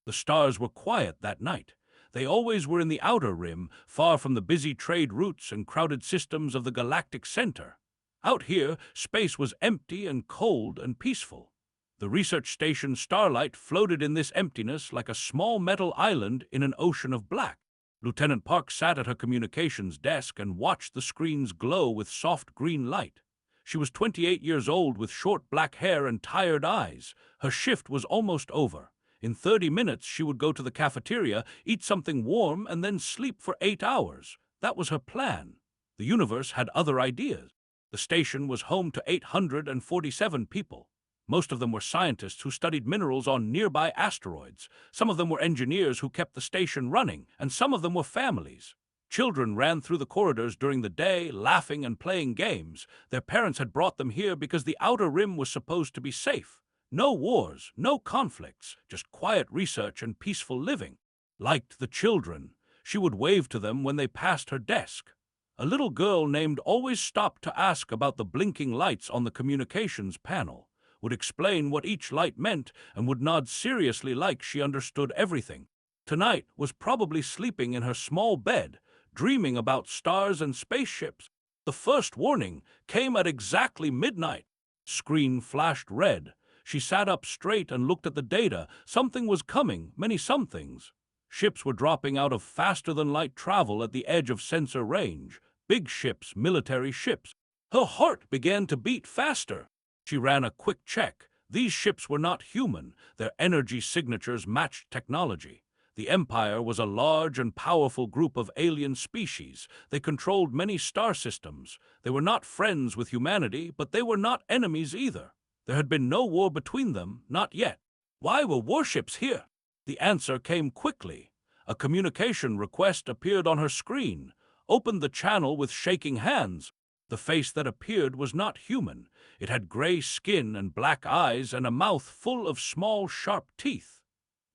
The stars were quiet that night. They always were in the outer rim, far from the busy trade routes and crowded systems of the galactic center. Out here, space was empty and cold and peaceful. The research station Starlight floated in this emptiness like a small metal island in an ocean of black. Lieutenant Park sat at her communications desk and watched the screens glow with soft green light. She was 28 years old with short black hair and tired eyes. Her shift was almost over. In 30 minutes, she would go to the cafeteria, eat something warm, and then sleep for 8 hours. That was her plan. The universe had other ideas. The station was home to 847 people. Most of them were scientists who studied minerals on nearby asteroids. Some of them were engineers who kept the station running, and some of them were families. Children ran through the corridors during the day, laughing and playing games. Their parents had brought them here because the outer rim was supposed to be safe. No wars, no conflicts, just quiet research and peaceful living. Liked the children. She would wave to them when they passed her desk. A little girl named always stopped to ask about the blinking lights on the communications panel, would explain what each light meant, and would nod seriously like she understood everything. Tonight was probably sleeping in her small bed, dreaming about stars and spaceships. The first warning came at exactly midnight. Screen flashed red. She sat up straight and looked at the data. Something was coming, many somethings. Ships were dropping out of faster-than-light travel at the edge of sensor range. Big ships, military ships. Her heart began to beat faster. She ran a quick check. These ships were not human. Their energy signatures matched technology. The Empire was a large and powerful group of alien species. They controlled many star systems. They were not friends with humanity, but they were not enemies either. There had been no war between them, not yet. Why were warships here? The answer came quickly. A communication request appeared on her screen. Opened the channel with shaking hands. The face that appeared was not human. It had gray skin and black eyes and a mouth full of small, sharp teeth.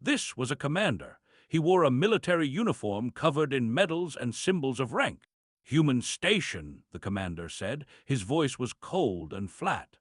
This was a commander. He wore a military uniform covered in medals and symbols of rank. "Human station," the commander said. His voice was cold and flat.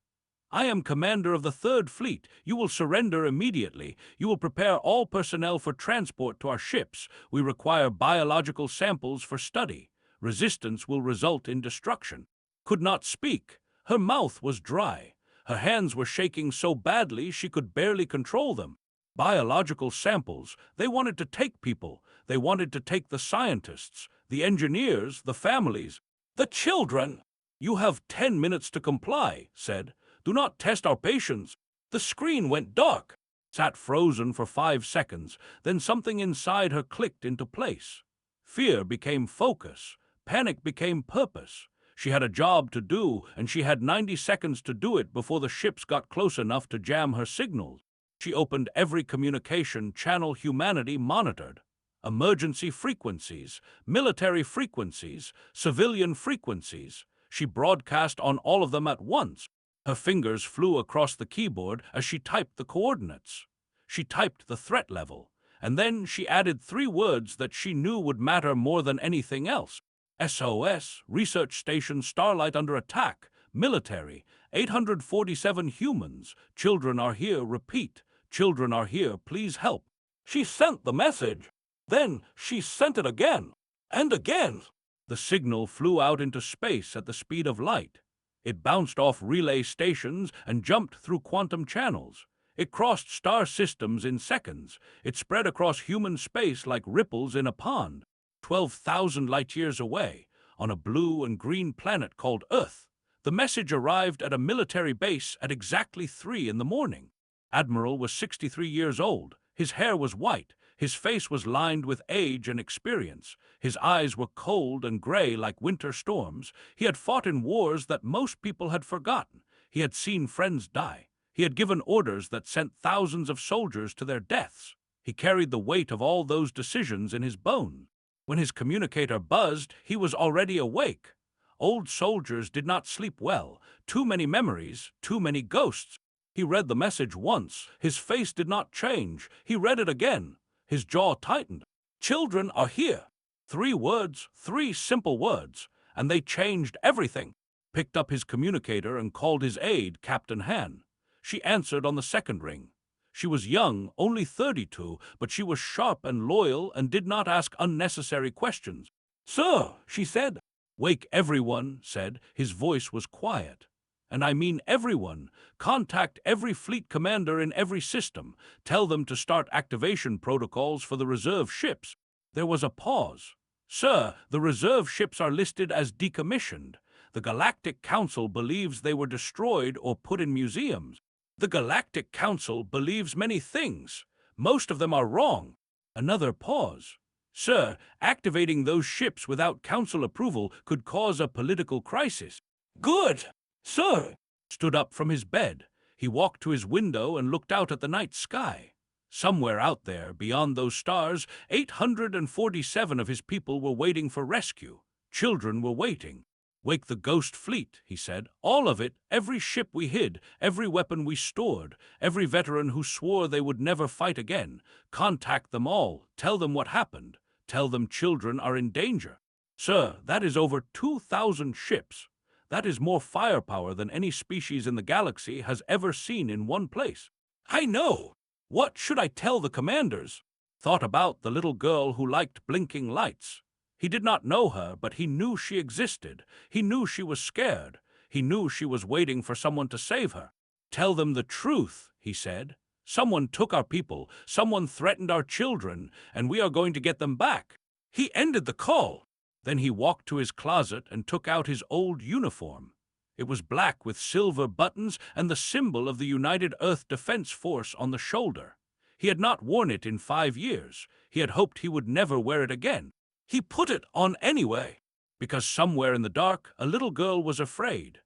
"I am commander of the Third Fleet. You will surrender immediately. You will prepare all personnel for transport to our ships. We require biological samples for study. Resistance will result in destruction." Could not speak. Her mouth was dry. Her hands were shaking so badly she could barely control them. Biological samples. They wanted to take people. They wanted to take the scientists, the engineers, the families, the children. "You have 10 minutes to comply," said. "Do not test our patience." The screen went dark. Sat frozen for 5 seconds. Then something inside her clicked into place. Fear became focus. Panic became purpose. She had a job to do, and she had 90 seconds to do it before the ships got close enough to jam her signals. She opened every communication channel humanity monitored. Emergency frequencies, military frequencies, civilian frequencies. She broadcast on all of them at once. Her fingers flew across the keyboard as she typed the coordinates. She typed the threat level, and then she added 3 words that she knew would matter more than anything else. SOS, Research Station Starlight under attack, military, 847 humans, children are here, repeat, children are here, please help. She sent the message. Then she sent it again, and again. The signal flew out into space at the speed of light. It bounced off relay stations and jumped through quantum channels. It crossed star systems in seconds. It spread across human space like ripples in a pond. 12,000 light-years away, on a blue and green planet called Earth. The message arrived at a military base at exactly 3 in the morning. Admiral was 63 years old. His hair was white. His face was lined with age and experience. His eyes were cold and gray like winter storms. He had fought in wars that most people had forgotten. He had seen friends die. He had given orders that sent thousands of soldiers to their deaths. He carried the weight of all those decisions in his bones. When his communicator buzzed, he was already awake. Old soldiers did not sleep well. Too many memories, too many ghosts. He read the message once. His face did not change. He read it again. His jaw tightened. "Children are here." 3 words, 3 simple words, and they changed everything. Picked up his communicator and called his aide, Captain Han. She answered on the second ring. She was young, only 32, but she was sharp and loyal and did not ask unnecessary questions. "Sir," she said. "Wake everyone," said. His voice was quiet. "And I mean everyone. Contact every fleet commander in every system. Tell them to start activation protocols for the reserve ships." There was a pause. "Sir, the reserve ships are listed as decommissioned. The Galactic Council believes they were destroyed or put in museums." "The Galactic Council believes many things. Most of them are wrong." Another pause. "Sir, activating those ships without Council approval could cause a political crisis." "Good, sir." Stood up from his bed. He walked to his window and looked out at the night sky. Somewhere out there, beyond those stars, 847 of his people were waiting for rescue. Children were waiting. "Wake the Ghost Fleet," he said. "All of it, every ship we hid, every weapon we stored, every veteran who swore they would never fight again. Contact them all. Tell them what happened. Tell them children are in danger." "Sir, that is over 2,000 ships. That is more firepower than any species in the galaxy has ever seen in one place." "I know. What should I tell the commanders?" Thought about the little girl who liked blinking lights. He did not know her, but he knew she existed. He knew she was scared. He knew she was waiting for someone to save her. "Tell them the truth," he said. "Someone took our people, someone threatened our children, and we are going to get them back." He ended the call. Then he walked to his closet and took out his old uniform. It was black with silver buttons and the symbol of the United Earth Defense Force on the shoulder. He had not worn it in 5 years. He had hoped he would never wear it again. He put it on anyway, because somewhere in the dark a little girl was afraid.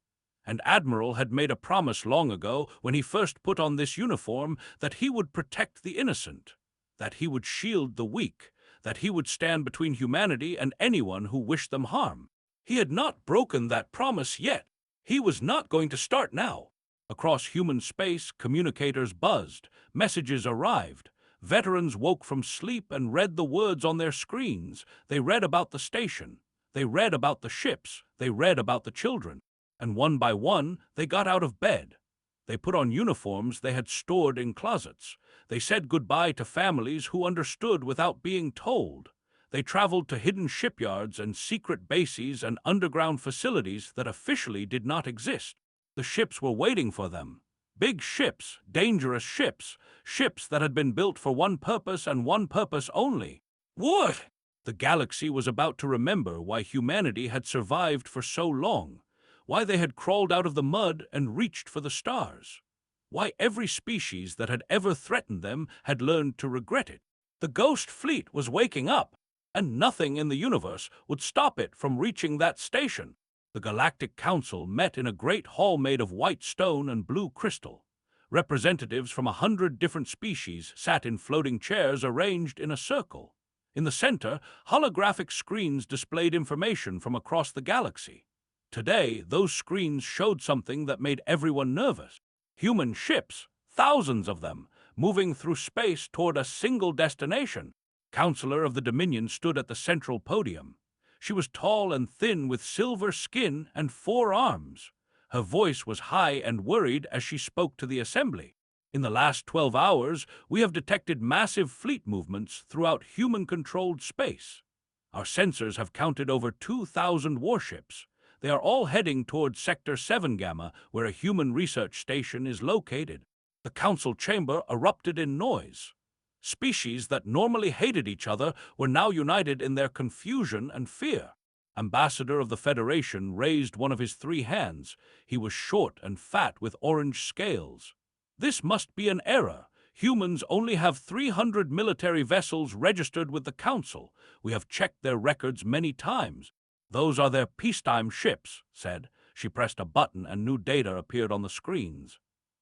And Admiral had made a promise long ago, when he first put on this uniform, that he would protect the innocent, that he would shield the weak, that he would stand between humanity and anyone who wished them harm. He had not broken that promise yet. He was not going to start now. Across human space, communicators buzzed. Messages arrived. Veterans woke from sleep and read the words on their screens. They read about the station. They read about the ships. They read about the children. And one by one, they got out of bed. They put on uniforms they had stored in closets. They said goodbye to families who understood without being told. They traveled to hidden shipyards and secret bases and underground facilities that officially did not exist. The ships were waiting for them. Big ships, dangerous ships, ships that had been built for one purpose and one purpose only. What? The galaxy was about to remember why humanity had survived for so long, why they had crawled out of the mud and reached for the stars, why every species that had ever threatened them had learned to regret it. The Ghost Fleet was waking up, and nothing in the universe would stop it from reaching that station. The Galactic Council met in a great hall made of white stone and blue crystal. Representatives from 100 different species sat in floating chairs arranged in a circle. In the center, holographic screens displayed information from across the galaxy. Today, those screens showed something that made everyone nervous. Human ships, thousands of them, moving through space toward a single destination. Counselor of the Dominion stood at the central podium. She was tall and thin with silver skin and 4 arms. Her voice was high and worried as she spoke to the assembly. "In the last 12 hours, we have detected massive fleet movements throughout human-controlled space. Our sensors have counted over 2,000 warships. They are all heading toward Sector 7 Gamma, where a human research station is located." The council chamber erupted in noise. Species that normally hated each other were now united in their confusion and fear. Ambassador of the Federation raised one of his 3 hands. He was short and fat with orange scales. "This must be an error. Humans only have 300 military vessels registered with the Council. We have checked their records many times." "Those are their peacetime ships," said. She pressed a button and new data appeared on the screens.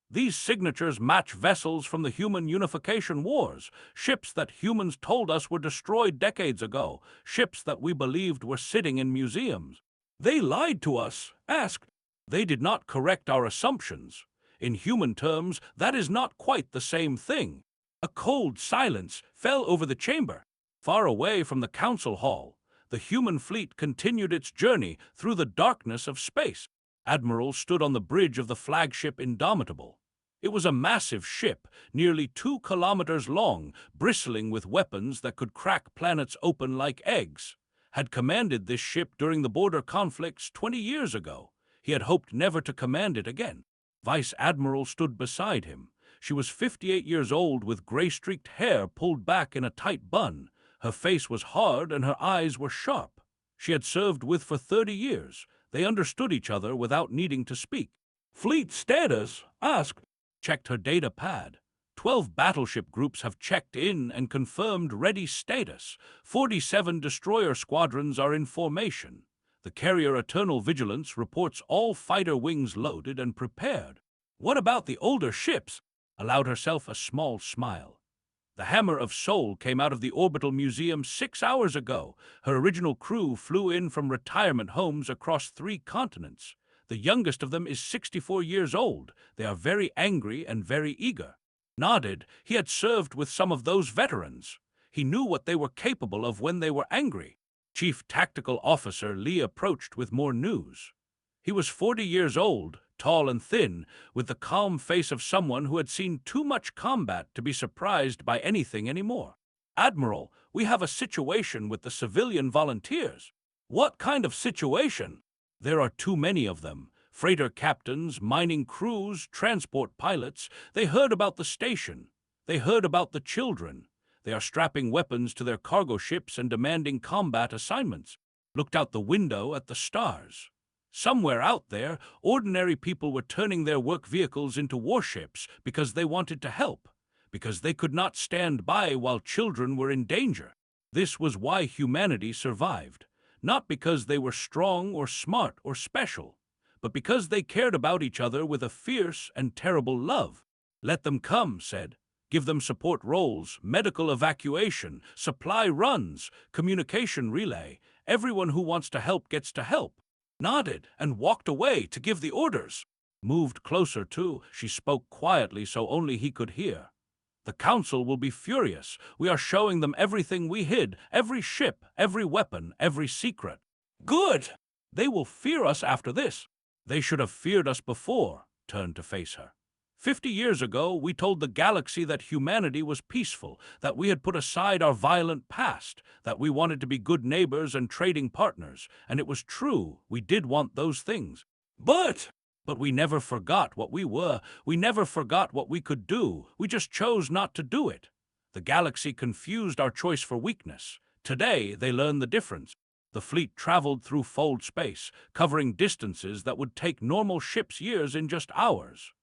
"These signatures match vessels from the human unification wars, ships that humans told us were destroyed decades ago, ships that we believed were sitting in museums." "They lied to us." Asked. "They did not correct our assumptions. In human terms, that is not quite the same thing." A cold silence fell over the chamber. Far away from the council hall, the human fleet continued its journey through the darkness of space. Admiral stood on the bridge of the flagship Indomitable. It was a massive ship, nearly 2 kilometers long, bristling with weapons that could crack planets open like eggs. Had commanded this ship during the border conflicts 20 years ago. He had hoped never to command it again. Vice Admiral stood beside him. She was 58 years old with gray-streaked hair pulled back in a tight bun. Her face was hard and her eyes were sharp. She had served with for 30 years. They understood each other without needing to speak. Fleet status? Asked. Checked her data pad. 12 battleship groups have checked in and confirmed ready status. 47 destroyer squadrons are in formation. The carrier Eternal Vigilance reports all fighter wings loaded and prepared. What about the older ships? Allowed herself a small smile. The Hammer of Soul came out of the Orbital Museum 6 hours ago. Her original crew flew in from retirement homes across 3 continents. The youngest of them is 64 years old. They are very angry and very eager. Nodded. He had served with some of those veterans. He knew what they were capable of when they were angry. Chief Tactical Officer Lee approached with more news. He was 40 years old, tall and thin, with the calm face of someone who had seen too much combat to be surprised by anything anymore. Admiral, we have a situation with the civilian volunteers. What kind of situation? There are too many of them. Freighter captains, mining crews, transport pilots. They heard about the station. They heard about the children. They are strapping weapons to their cargo ships and demanding combat assignments. Looked out the window at the stars. Somewhere out there, ordinary people were turning their work vehicles into warships because they wanted to help, because they could not stand by while children were in danger. This was why humanity survived, not because they were strong or smart or special, but because they cared about each other with a fierce and terrible love. Let them come, said. Give them support roles, medical evacuation, supply runs, communication relay. Everyone who wants to help gets to help. Nodded and walked away to give the orders. Moved closer too, she spoke quietly so only he could hear. The council will be furious. We are showing them everything we hid, every ship, every weapon, every secret. Good! They will fear us after this. They should have feared us before, turned to face her. 50 years ago, we told the galaxy that humanity was peaceful, that we had put aside our violent past, that we wanted to be good neighbors and trading partners, and it was true, we did want those things. But we never forgot what we were, we never forgot what we could do, we just chose not to do it. The galaxy confused our choice for weakness. Today, they learn the difference. The fleet traveled through fold space, covering distances that would take normal ships years in just hours.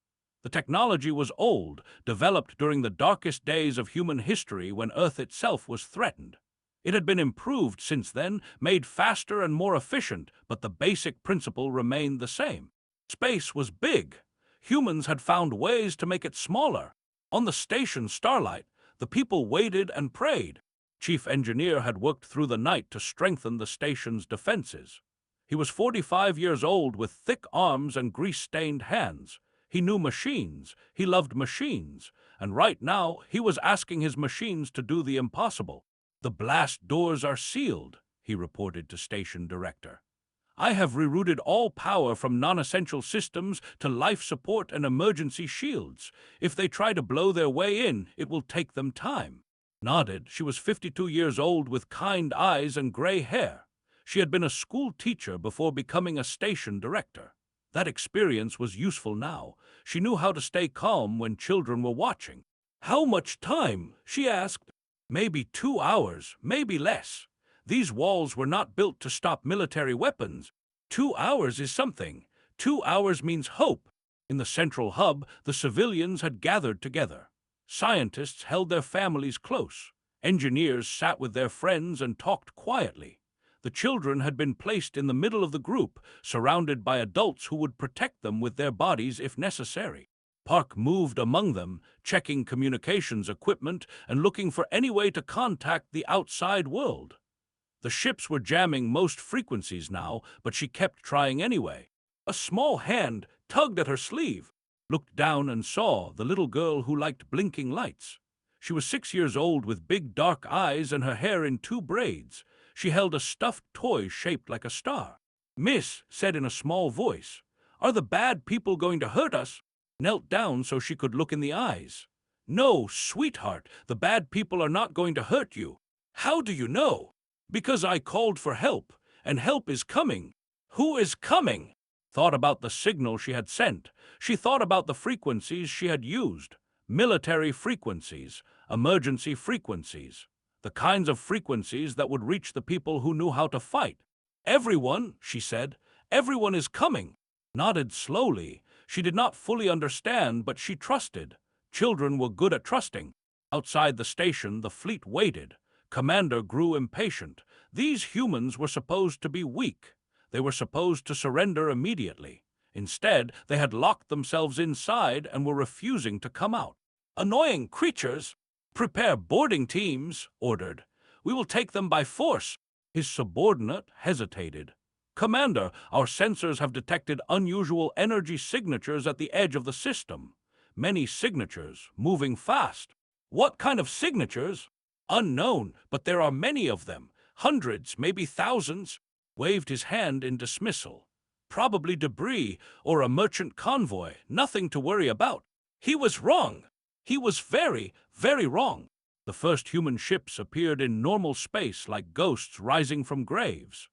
The technology was old, developed during the darkest days of human history when Earth itself was threatened. It had been improved since then, made faster and more efficient, but the basic principle remained the same. Space was big. Humans had found ways to make it smaller. On the station Starlight, the people waited and prayed. Chief Engineer had worked through the night to strengthen the station's defenses. He was 45 years old with thick arms and grease-stained hands. He knew machines, he loved machines, and right now he was asking his machines to do the impossible. The blast doors are sealed, he reported to Station Director. I have rerouted all power from non-essential systems to life support and emergency shields. If they try to blow their way in, it will take them time. Nodded. She was 52 years old with kind eyes and gray hair. She had been a school teacher before becoming a station director. That experience was useful now. She knew how to stay calm when children were watching. How much time? She asked. Maybe 2 hours, maybe less. These walls were not built to stop military weapons. 2 hours is something. 2 hours means hope. In the central hub, the civilians had gathered together. Scientists held their families close. Engineers sat with their friends and talked quietly. The children had been placed in the middle of the group, surrounded by adults who would protect them with their bodies if necessary. Park moved among them, checking communications equipment and looking for any way to contact the outside world. The ships were jamming most frequencies now, but she kept trying anyway. A small hand tugged at her sleeve, looked down and saw the little girl who liked blinking lights. She was 6 years old with big dark eyes and her hair in 2 braids. She held a stuffed toy shaped like a star. Miss said in a small voice, "Are the bad people going to hurt us?" knelt down so she could look in the eyes. "No, sweetheart, the bad people are not going to hurt you." "How do you know?" "Because I called for help, and help is coming." "Who is coming?" Thought about the signal she had sent. She thought about the frequencies she had used. Military frequencies, emergency frequencies, the kinds of frequencies that would reach the people who knew how to fight. "Everyone," she said, "everyone is coming." Nodded slowly. She did not fully understand, but she trusted. Children were good at trusting. Outside the station, the fleet waited. Commander grew impatient. These humans were supposed to be weak. They were supposed to surrender immediately. Instead, they had locked themselves inside and were refusing to come out. "Annoying creatures! Prepare boarding teams," ordered. "We will take them by force." His subordinate hesitated. "Commander, our sensors have detected unusual energy signatures at the edge of the system. Many signatures, moving fast." "What kind of signatures?" "Unknown, but there are many of them. Hundreds, maybe thousands." Waved his hand in dismissal. "Probably debris or a merchant convoy. Nothing to worry about." He was wrong. He was very, very wrong. The first human ships appeared in normal space like ghosts rising from graves.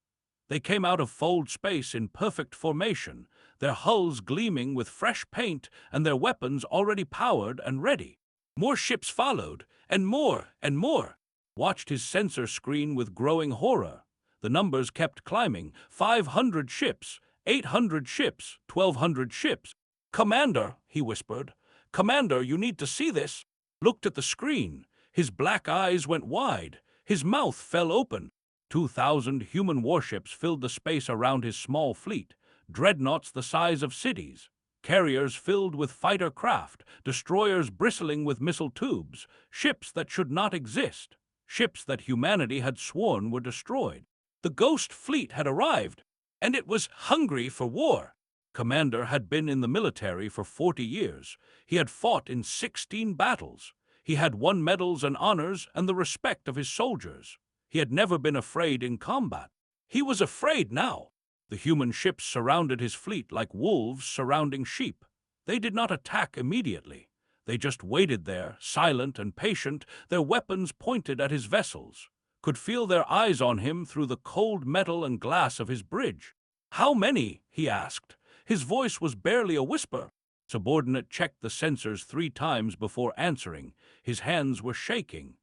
They came out of fold space in perfect formation, their hulls gleaming with fresh paint and their weapons already powered and ready. More ships followed, and more, and more. Watched his sensor screen with growing horror. The numbers kept climbing. 500 ships, 800 ships, 1,200 ships. "Commander," he whispered. "Commander, you need to see this." Looked at the screen. His black eyes went wide. His mouth fell open. 2,000 human warships filled the space around his small fleet, dreadnoughts the size of cities, carriers filled with fighter craft, destroyers bristling with missile tubes, ships that should not exist, ships that humanity had sworn were destroyed. The ghost fleet had arrived, and it was hungry for war. Commander had been in the military for 40 years. He had fought in 16 battles. He had won medals and honors and the respect of his soldiers. He had never been afraid in combat. He was afraid now. The human ships surrounded his fleet like wolves surrounding sheep. They did not attack immediately. They just waited there, silent and patient, their weapons pointed at his vessels. Could feel their eyes on him through the cold metal and glass of his bridge. "How many?" he asked. His voice was barely a whisper. Subordinate checked the sensors 3 times before answering. His hands were shaking.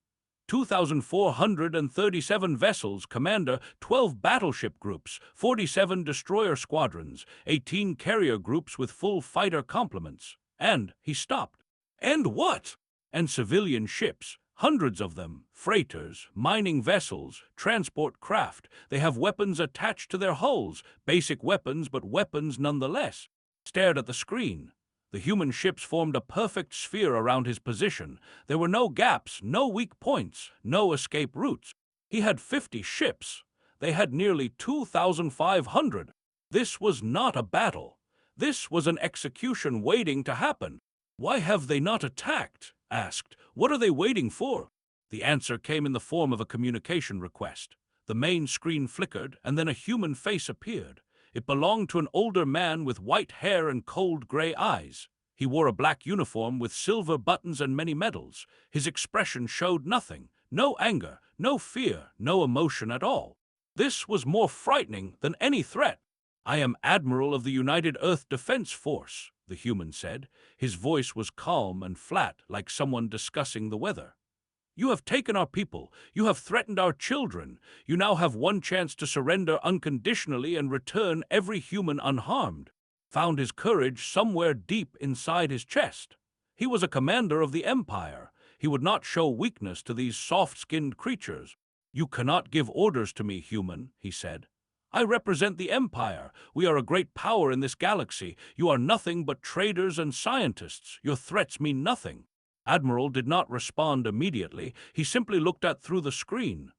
2,437 vessels, Commander, 12 battleship groups, 47 destroyer squadrons, 18 carrier groups with full fighter complements. And he stopped. "And what?" "And civilian ships, hundreds of them, freighters, mining vessels, transport craft. They have weapons attached to their hulls, basic weapons, but weapons nonetheless." Stared at the screen. The human ships formed a perfect sphere around his position. There were no gaps, no weak points, no escape routes. He had 50 ships. They had nearly 2,500. This was not a battle. This was an execution waiting to happen. "Why have they not attacked?" asked. "What are they waiting for?" The answer came in the form of a communication request. The main screen flickered, and then a human face appeared. It belonged to an older man with white hair and cold gray eyes. He wore a black uniform with silver buttons and many medals. His expression showed nothing, no anger, no fear, no emotion at all. This was more frightening than any threat. "I am Admiral of the United Earth Defense Force," the human said. His voice was calm and flat, like someone discussing the weather. "You have taken our people. You have threatened our children. You now have one chance to surrender unconditionally and return every human unharmed." Found his courage somewhere deep inside his chest. He was a commander of the Empire. He would not show weakness to these soft-skinned creatures. "You cannot give orders to me, human," he said. "I represent the Empire. We are a great power in this galaxy. You are nothing but traders and scientists. Your threats mean nothing." Admiral did not respond immediately. He simply looked at through the screen.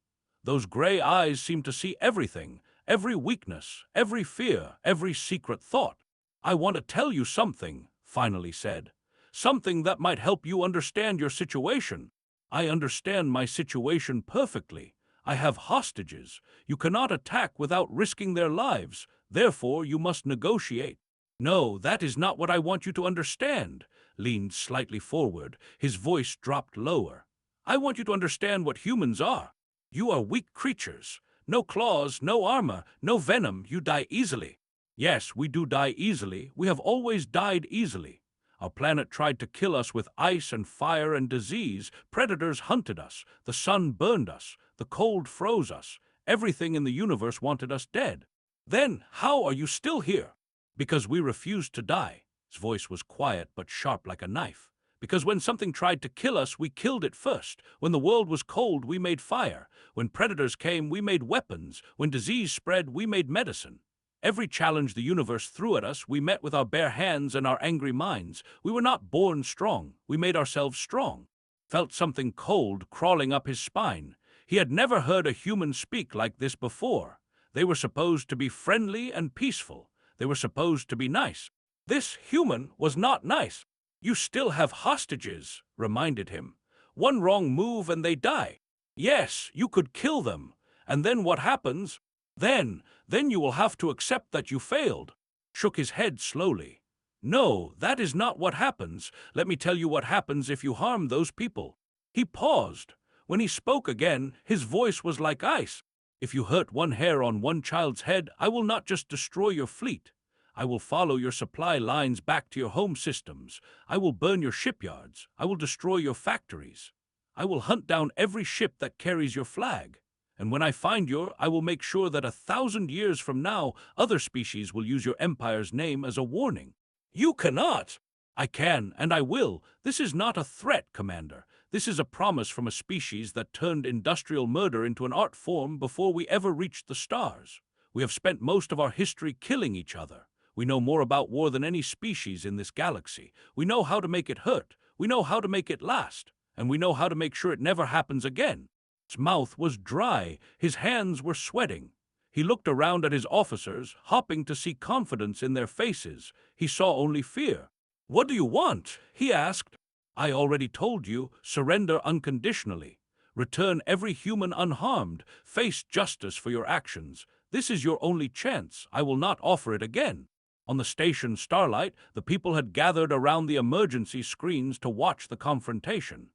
Those gray eyes seemed to see everything, every weakness, every fear, every secret thought. "I want to tell you something," finally said. "Something that might help you understand your situation." "I understand my situation perfectly. I have hostages. You cannot attack without risking their lives. Therefore, you must negotiate." No, that is not what I want you to understand. Leaned slightly forward, his voice dropped lower. I want you to understand what humans are. You are weak creatures. No claws, no armor, no venom, you die easily. Yes, we do die easily. We have always died easily. Our planet tried to kill us with ice and fire and disease. Predators hunted us. The sun burned us. The cold froze us. Everything in the universe wanted us dead. Then, how are you still here? Because we refused to die. His voice was quiet but sharp like a knife. Because when something tried to kill us, we killed it first. When the world was cold, we made fire. When predators came, we made weapons. When disease spread, we made medicine. Every challenge the universe threw at us, we met with our bare hands and our angry minds. We were not born strong. We made ourselves strong. Felt something cold crawling up his spine. He had never heard a human speak like this before. They were supposed to be friendly and peaceful. They were supposed to be nice. This human was not nice. You still have hostages, reminded him. One wrong move and they die. Yes, you could kill them. And then what happens? Then you will have to accept that you failed. Shook his head slowly. No, that is not what happens. Let me tell you what happens if you harm those people. He paused. When he spoke again, his voice was like ice. If you hurt one hair on one child's head, I will not just destroy your fleet. I will follow your supply lines back to your home systems. I will burn your shipyards. I will destroy your factories. I will hunt down every ship that carries your flag. And when I find I will make sure that 1,000 years from now, other species will use your empire's name as a warning. You cannot. I can, and I will. This is not a threat, Commander. This is a promise from a species that turned industrial murder into an art form before we ever reached the stars. We have spent most of our history killing each other. We know more about war than any species in this galaxy. We know how to make it hurt. We know how to make it last. And we know how to make sure it never happens again. His mouth was dry. His hands were sweating. He looked around at his officers, hoping to see confidence in their faces. He saw only fear. What do you want? He asked. I already told you, surrender unconditionally. Return every human unharmed. Face justice for your actions. This is your only chance. I will not offer it again. On the station Starlight, the people had gathered around the emergency screens to watch the confrontation.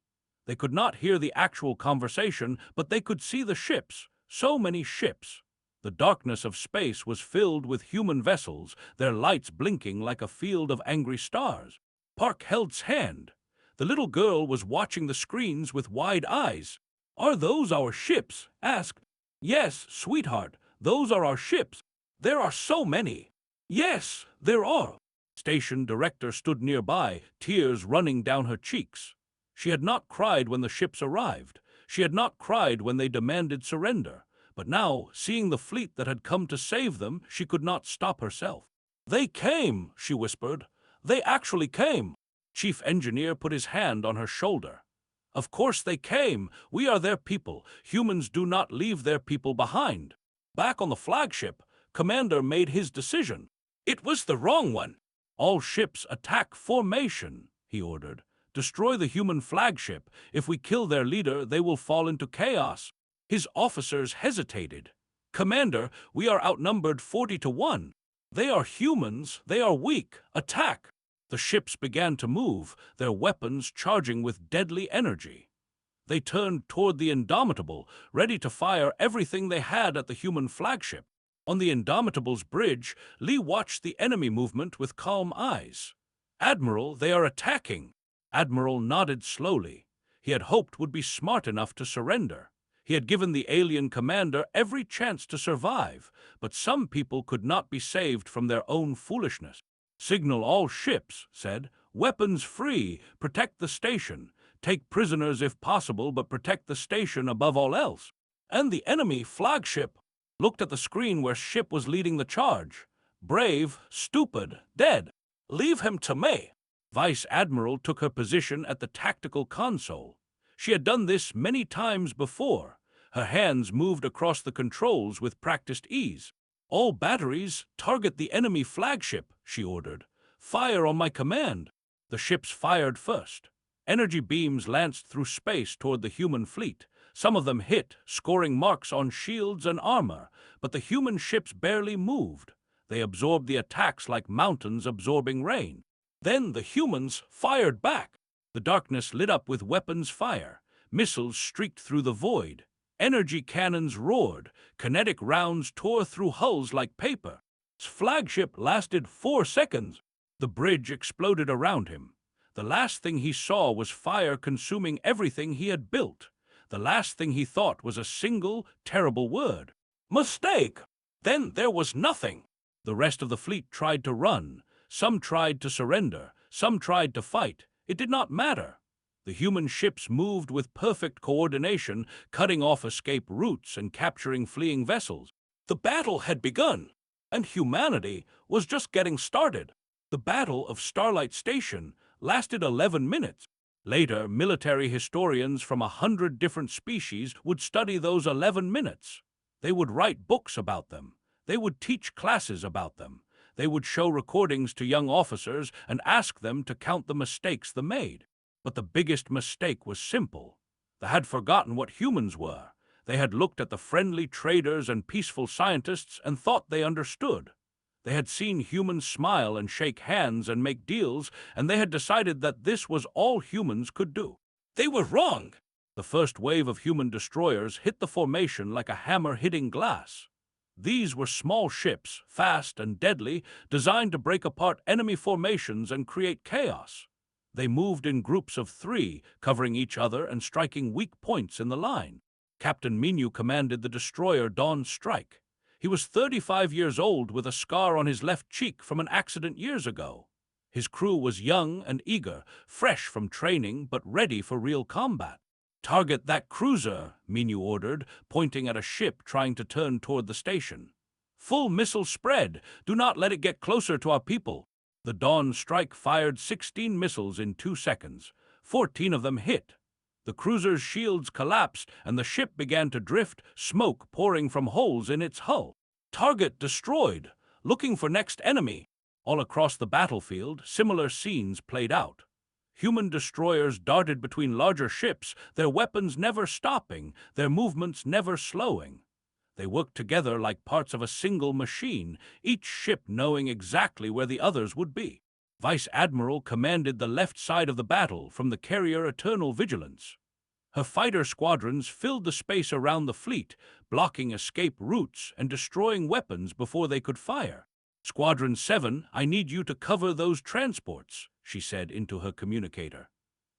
They could not hear the actual conversation, but they could see the ships. So many ships. The darkness of space was filled with human vessels, their lights blinking like a field of angry stars. Park held his hand. The little girl was watching the screens with wide eyes. Are those our ships? Asked. Yes, sweetheart, those are our ships. There are so many. Yes, there are. Station director stood nearby, tears running down her cheeks. She had not cried when the ships arrived. She had not cried when they demanded surrender. But now, seeing the fleet that had come to save them, she could not stop herself. They came, she whispered. They actually came. Chief Engineer put his hand on her shoulder. Of course they came. We are their people. Humans do not leave their people behind. Back on the flagship, Commander made his decision. It was the wrong one. All ships attack formation, he ordered. Destroy the human flagship. If we kill their leader, they will fall into chaos. His officers hesitated. Commander, we are outnumbered 40-1. They are humans. They are weak. Attack. The ships began to move, their weapons charging with deadly energy. They turned toward the Indomitable, ready to fire everything they had at the human flagship. On the Indomitable's bridge, Lee watched the enemy movement with calm eyes. Admiral, they are attacking. Admiral nodded slowly. He had hoped would be smart enough to surrender. He had given the alien commander every chance to survive, but some people could not be saved from their own foolishness. Signal all ships, said. Weapons free. Protect the station. Take prisoners if possible, but protect the station above all else. And the enemy flagship looked at the screen where ship was leading the charge. Brave, stupid, dead. Leave him to me. Vice Admiral took her position at the tactical console. She had done this many times before. Her hands moved across the controls with practiced ease. All batteries, target the enemy flagship, she ordered. Fire on my command. The ships fired first. Energy beams lanced through space toward the human fleet. Some of them hit, scoring marks on shields and armor, but the human ships barely moved. They absorbed the attacks like mountains absorbing rain. Then the humans fired back. The darkness lit up with weapons fire. Missiles streaked through the void. Energy cannons roared. Kinetic rounds tore through hulls like paper. His flagship lasted 4 seconds. The bridge exploded around him. The last thing he saw was fire consuming everything he had built. The last thing he thought was a single, terrible word. Mistake! Then there was nothing. The rest of the fleet tried to run. Some tried to surrender. Some tried to fight. It did not matter. The human ships moved with perfect coordination, cutting off escape routes and capturing fleeing vessels. The battle had begun, and humanity was just getting started. The Battle of Starlight Station lasted 11 minutes. Later, military historians from 100 different species would study those 11 minutes. They would write books about them. They would teach classes about them. They would show recordings to young officers and ask them to count the mistakes they made. But the biggest mistake was simple. They had forgotten what humans were. They had looked at the friendly traders and peaceful scientists and thought they understood. They had seen humans smile and shake hands and make deals, and they had decided that this was all humans could do. They were wrong. The first wave of human destroyers hit the formation like a hammer hitting glass. These were small ships, fast and deadly, designed to break apart enemy formations and create chaos. They moved in groups of 3, covering each other and striking weak points in the line. Captain Minu commanded the destroyer Dawn Strike. He was 35 years old with a scar on his left cheek from an accident years ago. His crew was young and eager, fresh from training but ready for real combat. "Target that cruiser," Minu ordered, pointing at a ship trying to turn toward the station. "Full missile spread. Do not let it get closer to our people." The Dawn Strike fired 16 missiles in 2 seconds. 14 of them hit. The cruiser's shields collapsed and the ship began to drift, smoke pouring from holes in its hull. Target destroyed. Looking for next enemy. All across the battlefield, similar scenes played out. Human destroyers darted between larger ships, their weapons never stopping, their movements never slowing. They worked together like parts of a single machine, each ship knowing exactly where the others would be. Vice Admiral commanded the left side of the battle from the carrier Eternal Vigilance. Her fighter squadrons filled the space around the fleet, blocking escape routes and destroying weapons before they could fire. "Squadron 7, I need you to cover those transports," she said into her communicator.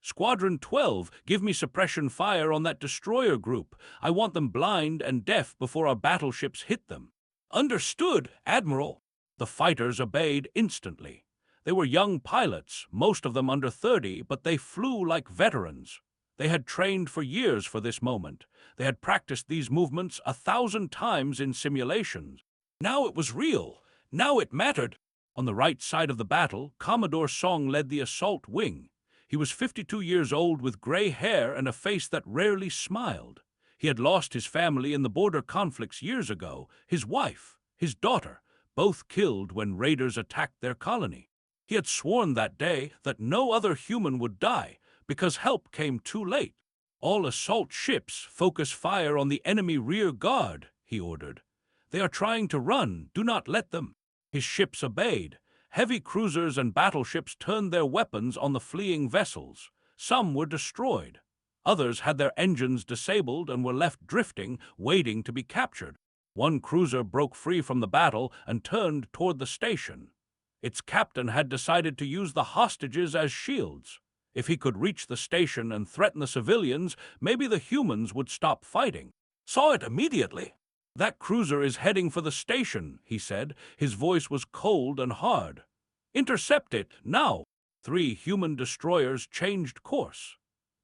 "Squadron 12, give me suppression fire on that destroyer group. I want them blind and deaf before our battleships hit them." "Understood, Admiral." The fighters obeyed instantly. They were young pilots, most of them under 30, but they flew like veterans. They had trained for years for this moment. They had practiced these movements 1,000 times in simulations. Now it was real. Now it mattered. On the right side of the battle, Commodore Song led the assault wing. He was 52 years old with gray hair and a face that rarely smiled. He had lost his family in the border conflicts years ago, his wife, his daughter, both killed when raiders attacked their colony. He had sworn that day that no other human would die because help came too late. "All assault ships focus fire on the enemy rear guard," he ordered. "They are trying to run. Do not let them." His ships obeyed. Heavy cruisers and battleships turned their weapons on the fleeing vessels. Some were destroyed. Others had their engines disabled and were left drifting, waiting to be captured. One cruiser broke free from the battle and turned toward the station. Its captain had decided to use the hostages as shields. If he could reach the station and threaten the civilians, maybe the humans would stop fighting. "Saw it immediately." "That cruiser is heading for the station," he said. His voice was cold and hard. "Intercept it, now." 3 human destroyers changed course.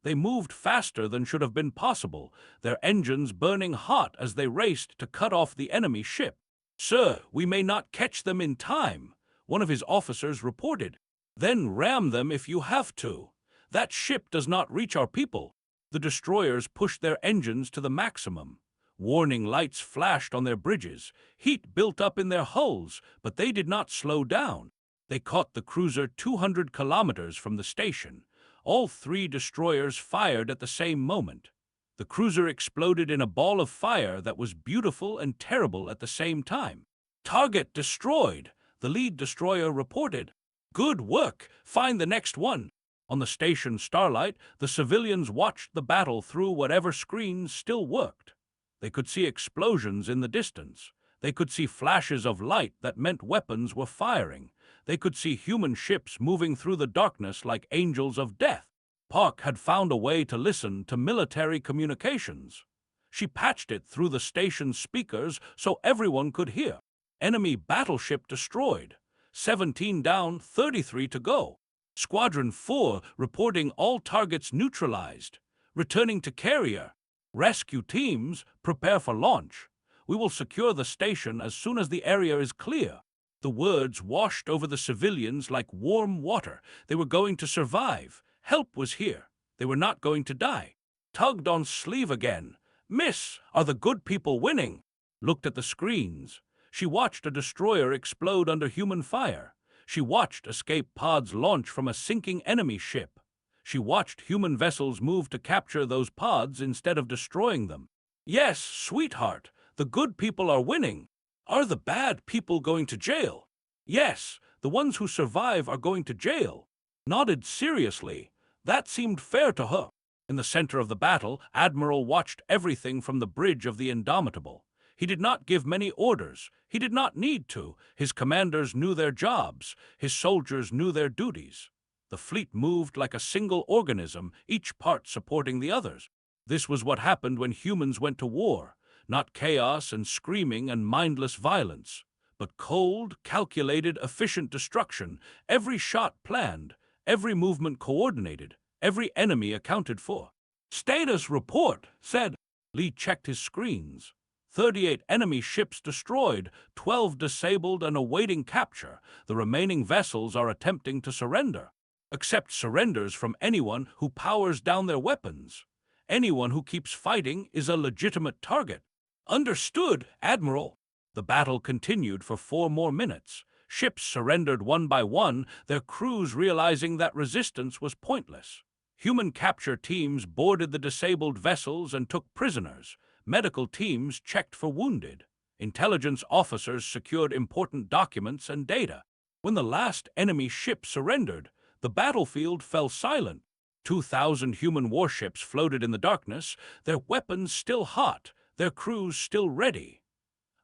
They moved faster than should have been possible, their engines burning hot as they raced to cut off the enemy ship. "Sir, we may not catch them in time," one of his officers reported. "Then ram them if you have to. That ship does not reach our people." The destroyers pushed their engines to the maximum. Warning lights flashed on their bridges. Heat built up in their hulls, but they did not slow down. They caught the cruiser 200 kilometers from the station. All 3 destroyers fired at the same moment. The cruiser exploded in a ball of fire that was beautiful and terrible at the same time. Target destroyed, the lead destroyer reported. Good work, find the next one. On the station Starlight, the civilians watched the battle through whatever screens still worked. They could see explosions in the distance. They could see flashes of light that meant weapons were firing. They could see human ships moving through the darkness like angels of death. Park had found a way to listen to military communications. She patched it through the station's speakers so everyone could hear. Enemy battleship destroyed. 17 down, 33 to go. Squadron 4 reporting all targets neutralized. Returning to carrier. Rescue teams, prepare for launch. We will secure the station as soon as the area is clear. The words washed over the civilians like warm water. They were going to survive. Help was here. They were not going to die. Tugged on sleeve again. Miss, are the good people winning? Looked at the screens. She watched a destroyer explode under human fire. She watched escape pods launch from a sinking enemy ship. She watched human vessels move to capture those pods instead of destroying them. Yes, sweetheart, the good people are winning. Are the bad people going to jail? Yes, the ones who survive are going to jail. Nodded seriously. That seemed fair to her. In the center of the battle, Admiral watched everything from the bridge of the Indomitable. He did not give many orders. He did not need to. His commanders knew their jobs. His soldiers knew their duties. The fleet moved like a single organism, each part supporting the others. This was what happened when humans went to war. Not chaos and screaming and mindless violence, but cold, calculated, efficient destruction. Every shot planned, every movement coordinated, every enemy accounted for. Status report, said. Lee checked his screens. 38 enemy ships destroyed, 12 disabled and awaiting capture. The remaining vessels are attempting to surrender. Accept surrenders from anyone who powers down their weapons. Anyone who keeps fighting is a legitimate target. Understood, Admiral. The battle continued for 4 more minutes. Ships surrendered one by one, their crews realizing that resistance was pointless. Human capture teams boarded the disabled vessels and took prisoners. Medical teams checked for wounded. Intelligence officers secured important documents and data. When the last enemy ship surrendered, the battlefield fell silent. 2,000 human warships floated in the darkness, their weapons still hot, their crews still ready.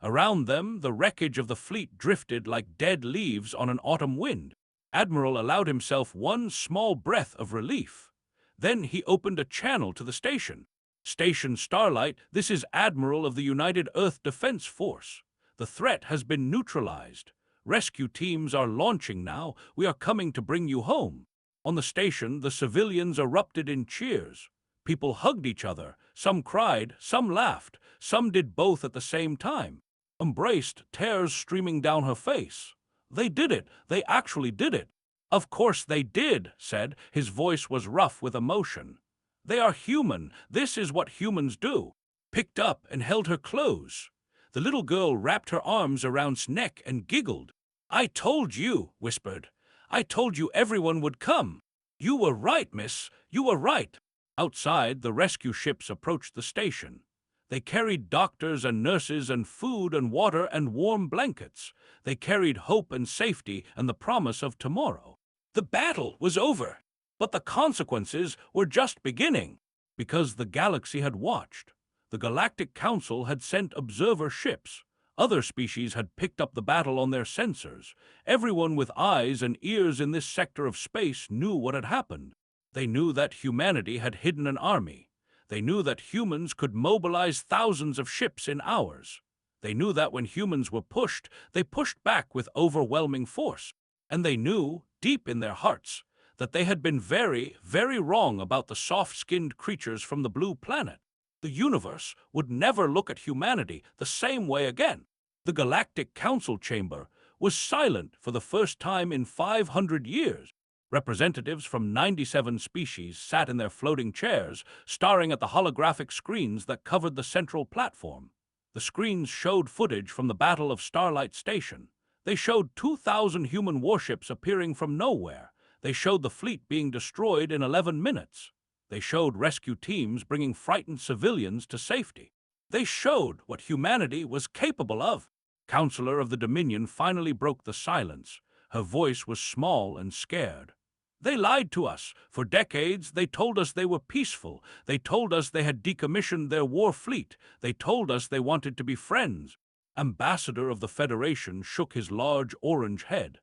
Around them, the wreckage of the fleet drifted like dead leaves on an autumn wind. Admiral allowed himself one small breath of relief. Then he opened a channel to the station. Station Starlight, this is Admiral of the United Earth Defense Force. The threat has been neutralized. Rescue teams are launching now. We are coming to bring you home. On the station, the civilians erupted in cheers. People hugged each other. Some cried, some laughed, some did both at the same time. Embraced, tears streaming down her face. They did it. They actually did it. Of course they did, said. His voice was rough with emotion. They are human. This is what humans do. Picked up and held her close. The little girl wrapped her arms around his neck and giggled. I told you, whispered. I told you everyone would come. You were right, miss. You were right. Outside, the rescue ships approached the station. They carried doctors and nurses and food and water and warm blankets. They carried hope and safety and the promise of tomorrow. The battle was over, but the consequences were just beginning. Because the galaxy had watched. The Galactic Council had sent observer ships. Other species had picked up the battle on their sensors. Everyone with eyes and ears in this sector of space knew what had happened. They knew that humanity had hidden an army. They knew that humans could mobilize thousands of ships in hours. They knew that when humans were pushed, they pushed back with overwhelming force. And they knew, deep in their hearts, that they had been very, very wrong about the soft-skinned creatures from the blue planet. The universe would never look at humanity the same way again. The Galactic Council chamber was silent for the first time in 500 years. Representatives from 97 species sat in their floating chairs, staring at the holographic screens that covered the central platform. The screens showed footage from the Battle of Starlight Station. They showed 2,000 human warships appearing from nowhere. They showed the fleet being destroyed in 11 minutes. They showed rescue teams bringing frightened civilians to safety. They showed what humanity was capable of. Counselor of the Dominion finally broke the silence. Her voice was small and scared. They lied to us. For decades, they told us they were peaceful. They told us they had decommissioned their war fleet. They told us they wanted to be friends. Ambassador of the Federation shook his large orange head.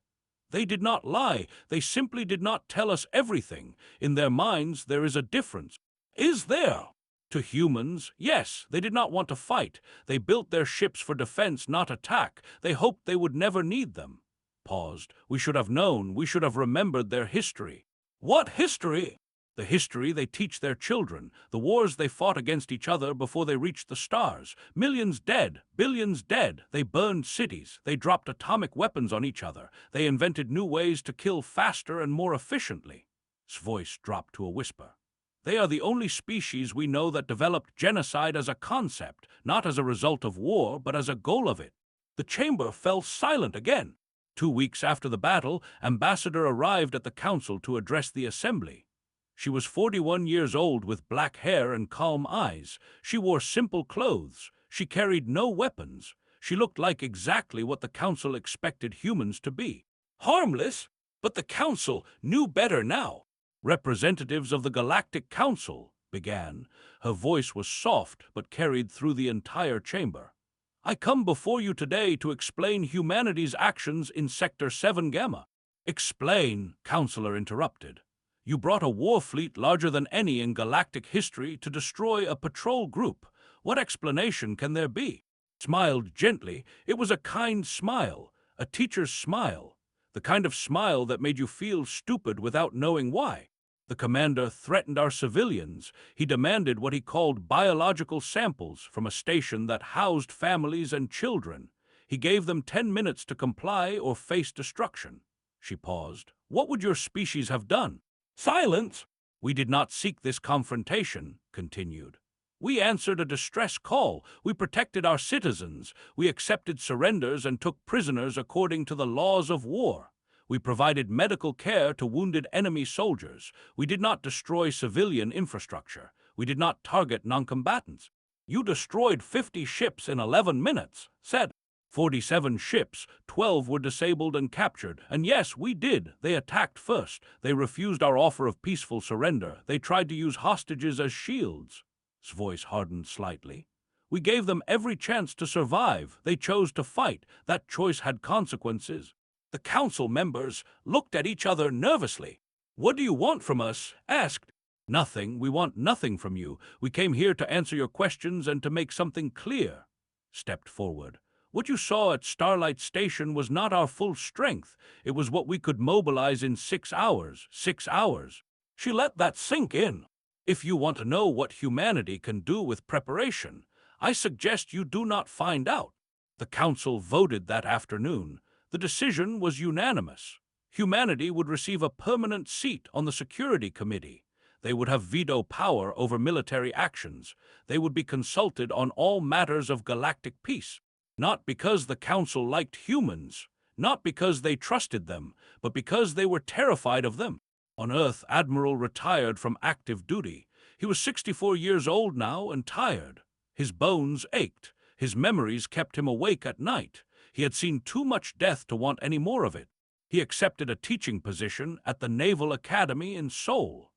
They did not lie. They simply did not tell us everything. In their minds, there is a difference. Is there? To humans, yes, they did not want to fight. They built their ships for defense, not attack. They hoped they would never need them. Paused. We should have known. We should have remembered their history. What history? The history they teach their children, the wars they fought against each other before they reached the stars. Millions dead, billions dead. They burned cities. They dropped atomic weapons on each other. They invented new ways to kill faster and more efficiently. His voice dropped to a whisper. They are the only species we know that developed genocide as a concept, not as a result of war, but as a goal of it. The chamber fell silent again. 2 weeks after the battle, Ambassador arrived at the council to address the assembly. She was 41 years old with black hair and calm eyes. She wore simple clothes. She carried no weapons. She looked like exactly what the council expected humans to be. Harmless, but the council knew better now. Representatives of the Galactic Council began. Her voice was soft but carried through the entire chamber. I come before you today to explain humanity's actions in Sector 7 Gamma. Explain, Counselor interrupted. You brought a war fleet larger than any in galactic history to destroy a patrol group. What explanation can there be? Smiled gently. It was a kind smile, a teacher's smile, the kind of smile that made you feel stupid without knowing why. The commander threatened our civilians. He demanded what he called biological samples from a station that housed families and children. He gave them 10 minutes to comply or face destruction. She paused. What would your species have done? Silence! We did not seek this confrontation, continued. We answered a distress call. We protected our citizens. We accepted surrenders and took prisoners according to the laws of war. We provided medical care to wounded enemy soldiers. We did not destroy civilian infrastructure. We did not target noncombatants. You destroyed 50 ships in 11 minutes, said. 47 ships, 12 were disabled and captured. And yes, we did. They attacked first. They refused our offer of peaceful surrender. They tried to use hostages as shields. His voice hardened slightly. We gave them every chance to survive. They chose to fight. That choice had consequences. The council members looked at each other nervously. What do you want from us? Asked. Nothing. We want nothing from you. We came here to answer your questions and to make something clear. Stepped forward. What you saw at Starlight Station was not our full strength. It was what we could mobilize in 6 hours. 6 hours. She let that sink in. If you want to know what humanity can do with preparation, I suggest you do not find out. The council voted that afternoon. The decision was unanimous. Humanity would receive a permanent seat on the Security Committee. They would have veto power over military actions. They would be consulted on all matters of galactic peace. Not because the council liked humans, not because they trusted them, but because they were terrified of them. On Earth, Admiral retired from active duty. He was 64 years old now and tired. His bones ached. His memories kept him awake at night. He had seen too much death to want any more of it. He accepted a teaching position at the Naval Academy in Seoul.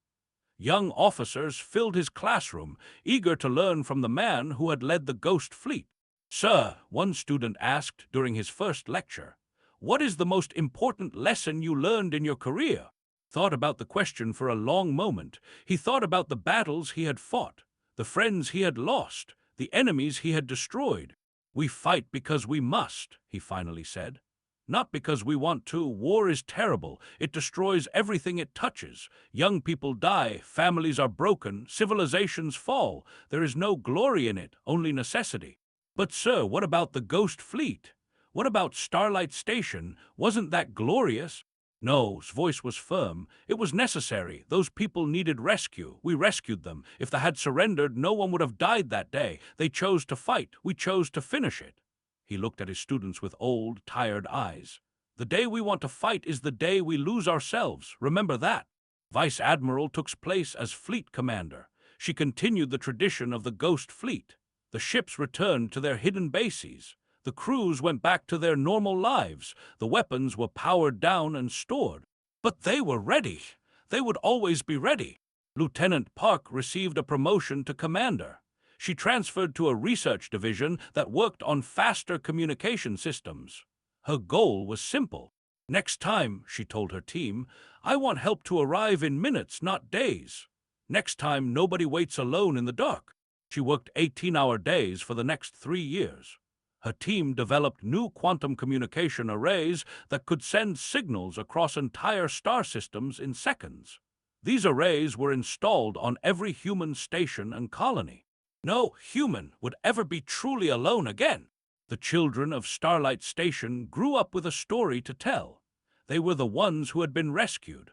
Young officers filled his classroom, eager to learn from the man who had led the Ghost Fleet. Sir, one student asked during his first lecture, what is the most important lesson you learned in your career? Thought about the question for a long moment. He thought about the battles he had fought, the friends he had lost, the enemies he had destroyed. We fight because we must, he finally said. Not because we want to. War is terrible. It destroys everything it touches. Young people die, families are broken, civilizations fall. There is no glory in it, only necessity. But sir, what about the Ghost Fleet? What about Starlight Station? Wasn't that glorious? No, his voice was firm. It was necessary. Those people needed rescue. We rescued them. If they had surrendered, no one would have died that day. They chose to fight. We chose to finish it. He looked at his students with old, tired eyes. The day we want to fight is the day we lose ourselves. Remember that. Vice Admiral took place as fleet commander. She continued the tradition of the Ghost Fleet. The ships returned to their hidden bases. The crews went back to their normal lives. The weapons were powered down and stored. But they were ready. They would always be ready. Lieutenant Park received a promotion to commander. She transferred to a research division that worked on faster communication systems. Her goal was simple. Next time, she told her team, I want help to arrive in minutes, not days. Next time, nobody waits alone in the dark. She worked 18-hour days for the next 3 years. Her team developed new quantum communication arrays that could send signals across entire star systems in seconds. These arrays were installed on every human station and colony. No human would ever be truly alone again. The children of Starlight Station grew up with a story to tell. They were the ones who had been rescued.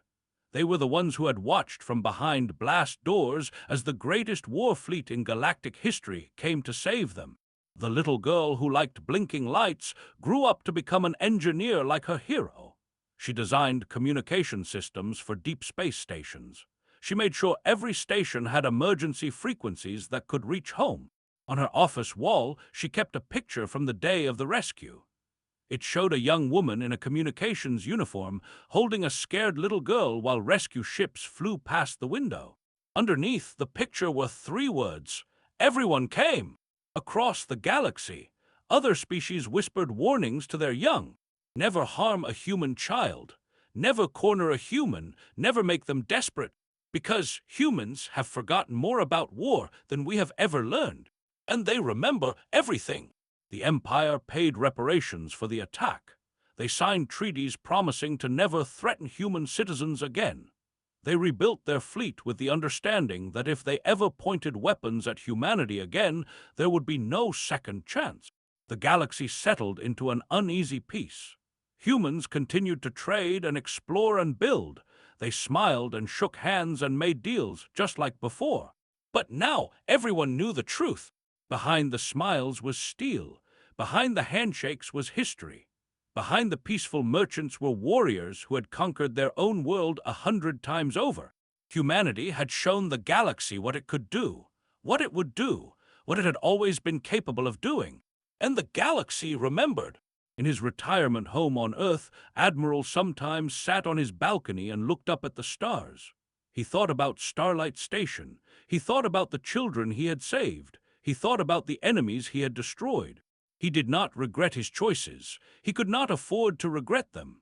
They were the ones who had watched from behind blast doors as the greatest war fleet in galactic history came to save them. The little girl who liked blinking lights grew up to become an engineer like her hero. She designed communication systems for deep space stations. She made sure every station had emergency frequencies that could reach home. On her office wall, she kept a picture from the day of the rescue. It showed a young woman in a communications uniform holding a scared little girl while rescue ships flew past the window. Underneath the picture were 3 words: everyone came. Across the galaxy, other species whispered warnings to their young. Never harm a human child. Never corner a human. Never make them desperate. Because humans have forgotten more about war than we have ever learned. And they remember everything. The Empire paid reparations for the attack. They signed treaties promising to never threaten human citizens again. They rebuilt their fleet with the understanding that if they ever pointed weapons at humanity again, there would be no second chance. The galaxy settled into an uneasy peace. Humans continued to trade and explore and build. They smiled and shook hands and made deals, just like before. But now everyone knew the truth. Behind the smiles was steel. Behind the handshakes was history. Behind the peaceful merchants were warriors who had conquered their own world 100 times over. Humanity had shown the galaxy what it could do, what it would do, what it had always been capable of doing. And the galaxy remembered. In his retirement home on Earth, Admiral sometimes sat on his balcony and looked up at the stars. He thought about Starlight Station. He thought about the children he had saved. He thought about the enemies he had destroyed. He did not regret his choices. He could not afford to regret them.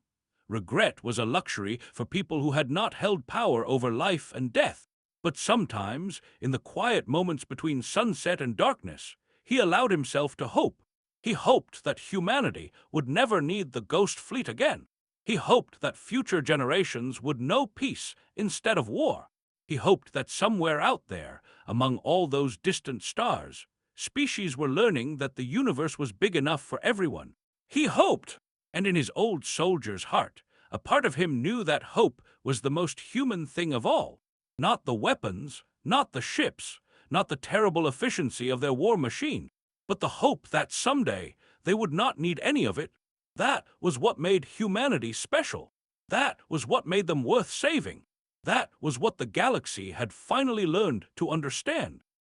Regret was a luxury for people who had not held power over life and death. But sometimes, in the quiet moments between sunset and darkness, he allowed himself to hope. He hoped that humanity would never need the ghost fleet again. He hoped that future generations would know peace instead of war. He hoped that somewhere out there, among all those distant stars, species were learning that the universe was big enough for everyone. He hoped, and in his old soldier's heart, a part of him knew that hope was the most human thing of all. Not the weapons, not the ships, not the terrible efficiency of their war machine, but the hope that someday they would not need any of it. That was what made humanity special. That was what made them worth saving. That was what the galaxy had finally learned to understand.